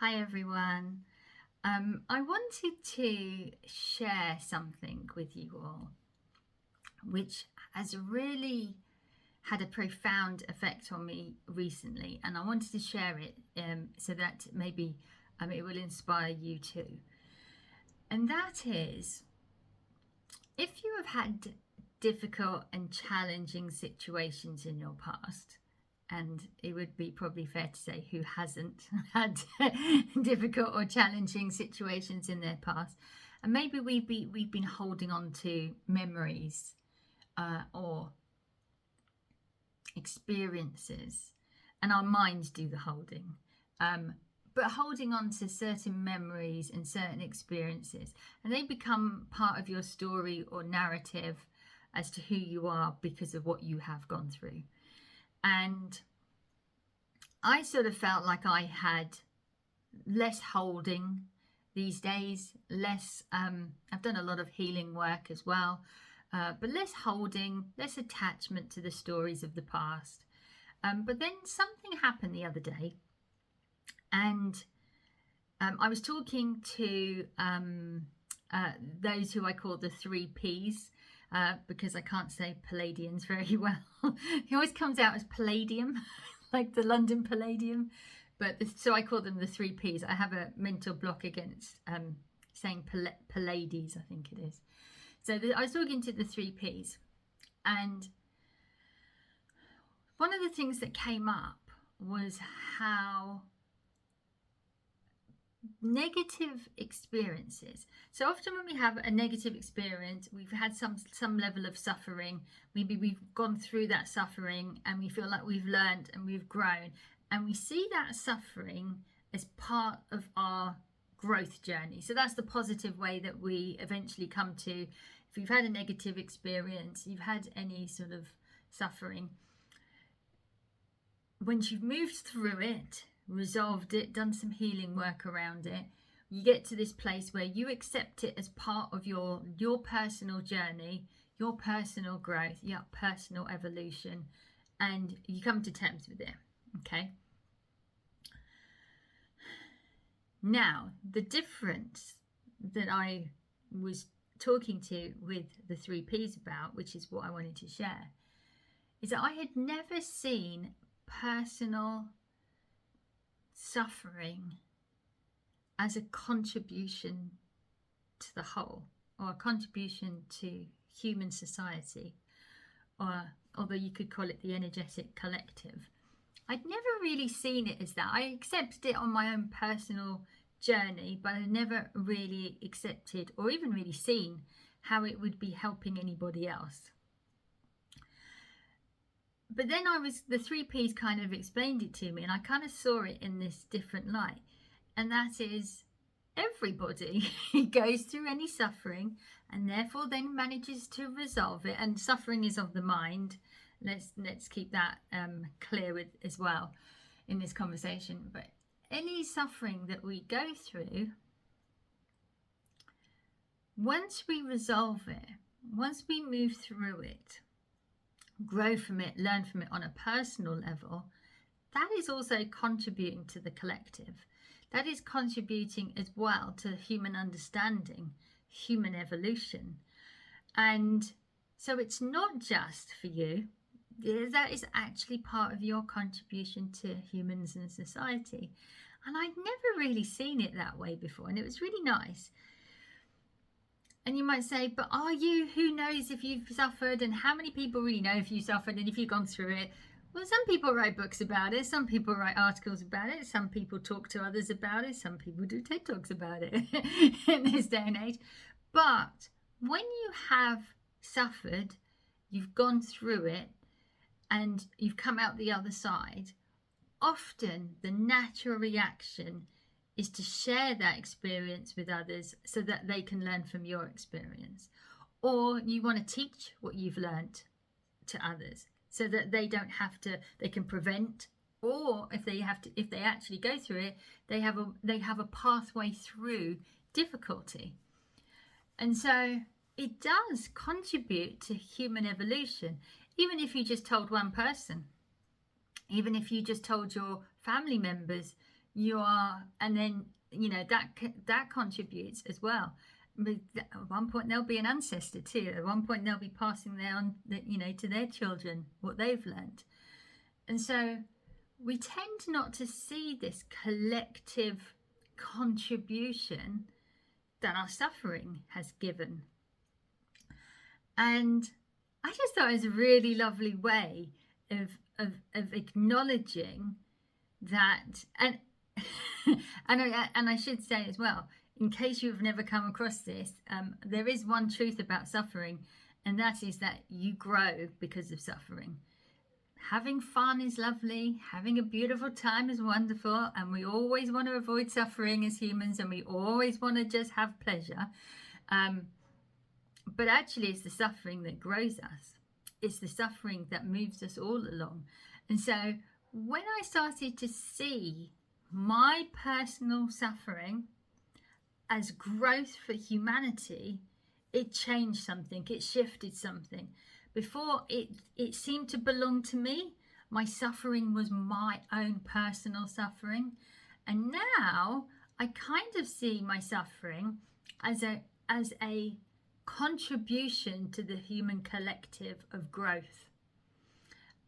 Hi everyone. I wanted to share something with you all, which has really had a profound effect on me recently, and I wanted to share it so that maybe it will inspire you too. And that is, if you have had difficult and challenging situations in your past, and it would be probably fair to say who hasn't had difficult or challenging situations in their past, and maybe we've been holding on to memories or experiences, and our minds do the holding. But holding on to certain memories and certain experiences, and they become part of your story or narrative as to who you are because of what you have gone through. And I sort of felt like I had less holding these days, less, I've done a lot of healing work as well, but less holding, less attachment to the stories of the past. But then something happened the other day, and I was talking to those who I call the 3 Ps, because I can't say Palladians very well. It always comes out as Palladium, like the London Palladium. So I call them the 3 Ps. I have a mental block against saying Pallades, I think it is. So I was talking to the 3 Ps, and one of the things that came up was how negative experiences. So often when we have a negative experience, we've had some level of suffering. Maybe we've gone through that suffering and we feel like we've learned and we've grown, and we see that suffering as part of our growth journey. So that's the positive way that we eventually come to. If you've had a negative experience, you've had any sort of suffering, once you've moved through it, resolved it, done some healing work around it, you get to this place where you accept it as part of your personal journey, your personal growth, your personal evolution, and you come to terms with it. Okay. Now, the difference that I was talking to with the 3 Ps about, which is what I wanted to share, is that I had never seen personal suffering as a contribution to the whole, or a contribution to human society, or although you could call it the energetic collective. I'd never really seen it as that. I accepted it on my own personal journey, but I never really accepted or even really seen how it would be helping anybody else. But then the 3 Ps kind of explained it to me, and I kind of saw it in this different light. And that is, everybody goes through any suffering and therefore then manages to resolve it. And suffering is of the mind. Let's keep that clear with as well in this conversation. But any suffering that we go through, once we resolve it, once we move through it, grow from it, learn from it on a personal level, that is also contributing to the collective. That is contributing as well to human understanding, human evolution. And so it's not just for you. That is actually part of your contribution to humans and society. And I'd never really seen it that way before, and it was really nice. And you might say, but are you? Who knows if you've suffered, and how many people really know if you suffered and if you've gone through it? Well, some people write books about it. Some people write articles about it. Some people talk to others about it. Some people do TED Talks about it in this day and age. But when you have suffered, you've gone through it, and you've come out the other side, often the natural reaction is to share that experience with others so that they can learn from your experience. Or you want to teach what you've learned to others so that they don't have to, they can prevent, or if they actually go through it, they have a pathway through difficulty. And so it does contribute to human evolution, even if you just told one person, even if you just told your family members you are, and then that contributes as well. But at one point there'll be an ancestor too. At one point they'll be passing on to their children what they've learned. And so we tend not to see this collective contribution that our suffering has given. And I just thought it was a really lovely way of acknowledging that. And and I should say as well, in case you've never come across this, there is one truth about suffering, and that is that you grow because of suffering. Having fun is lovely, having a beautiful time is wonderful, and we always want to avoid suffering as humans, and we always want to just have pleasure. But actually it's the suffering that grows us. It's the suffering that moves us all along. And so when I started to see my personal suffering as growth for humanity, it changed something, it shifted something. Before, it seemed to belong to me. My suffering was my own personal suffering. And now I kind of see my suffering as a contribution to the human collective of growth.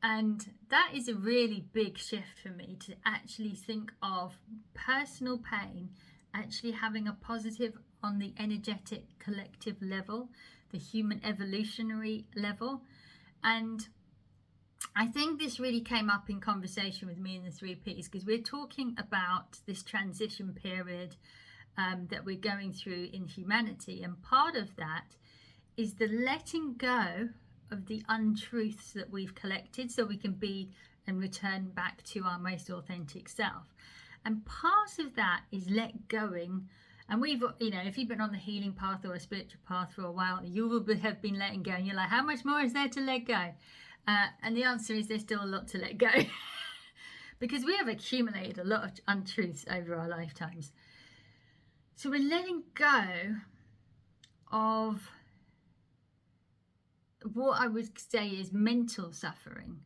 And that is a really big shift for me, to actually think of personal pain actually having a positive on the energetic collective level, the human evolutionary level. And I think this really came up in conversation with me and the 3Ps, because we're talking about this transition period that we're going through in humanity. And part of that is the letting go of the untruths that we've collected, so we can be and return back to our most authentic self. And part of that is let going. And we've, if you've been on the healing path or a spiritual path for a while, you will have been letting go. And you're like, how much more is there to let go? And the answer is there's still a lot to let go. Because we have accumulated a lot of untruths over our lifetimes. So we're letting go of what I would say is mental suffering.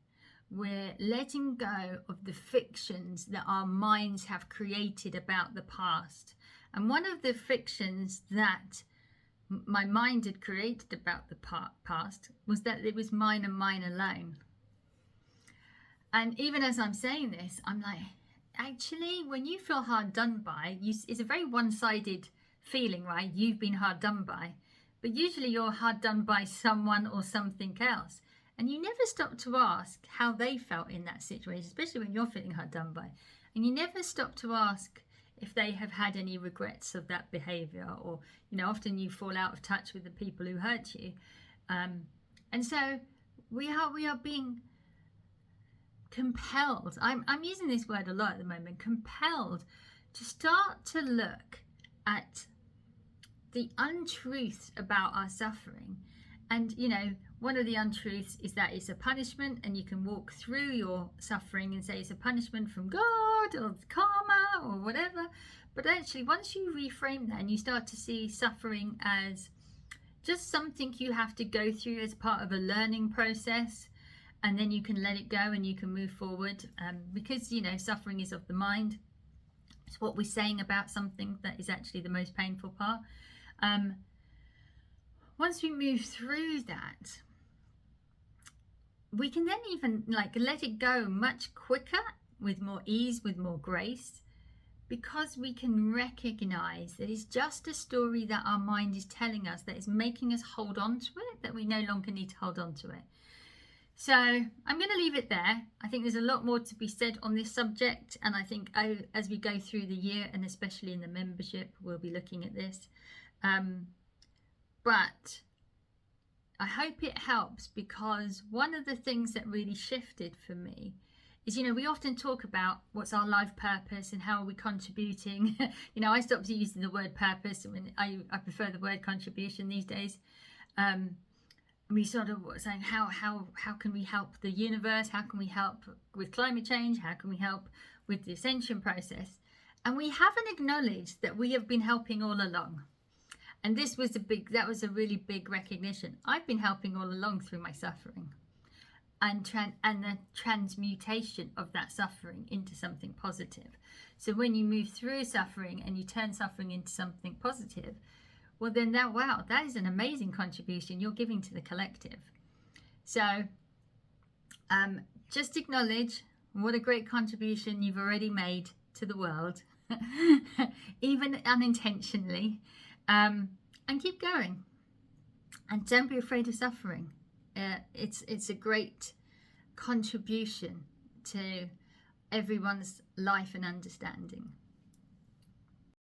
We're letting go of the fictions that our minds have created about the past. And one of the fictions that my mind had created about the past was that it was mine and mine alone. And even as I'm saying this, I'm like, actually, when you feel hard done by, it's a very one-sided feeling, right? You've been hard done by. But usually you're hard done by someone or something else. And you never stop to ask how they felt in that situation, especially when you're feeling hard done by. And you never stop to ask if they have had any regrets of that behavior, or, often you fall out of touch with the people who hurt you. And so we are being compelled. I'm using this word a lot at the moment, compelled to start to look at the untruths about our suffering. And, one of the untruths is that it's a punishment, and you can walk through your suffering and say it's a punishment from God or karma or whatever. But actually, once you reframe that and you start to see suffering as just something you have to go through as part of a learning process, and then you can let it go and you can move forward, because, suffering is of the mind. It's what we're saying about something that is actually the most painful part. Once we move through that, we can then even let it go much quicker, with more ease, with more grace, because we can recognize that it's just a story that our mind is telling us, that is making us hold on to it, that we no longer need to hold on to it. So I'm going to leave it there. I think there's a lot more to be said on this subject, and I think as we go through the year, and especially in the membership, we'll be looking at this. But I hope it helps, because one of the things that really shifted for me is, we often talk about what's our life purpose and how are we contributing. I stopped using the word purpose. I prefer the word contribution these days. We sort of saying how can we help the universe? How can we help with climate change? How can we help with the Ascension process? And we haven't acknowledged that we have been helping all along. And that was a really big recognition. I've been helping all along through my suffering. and the transmutation of that suffering into something positive. So when you move through suffering and you turn suffering into something positive, well then that is an amazing contribution you're giving to the collective. So just acknowledge what a great contribution you've already made to the world, even unintentionally, and keep going. And don't be afraid of suffering. It's a great contribution to everyone's life and understanding.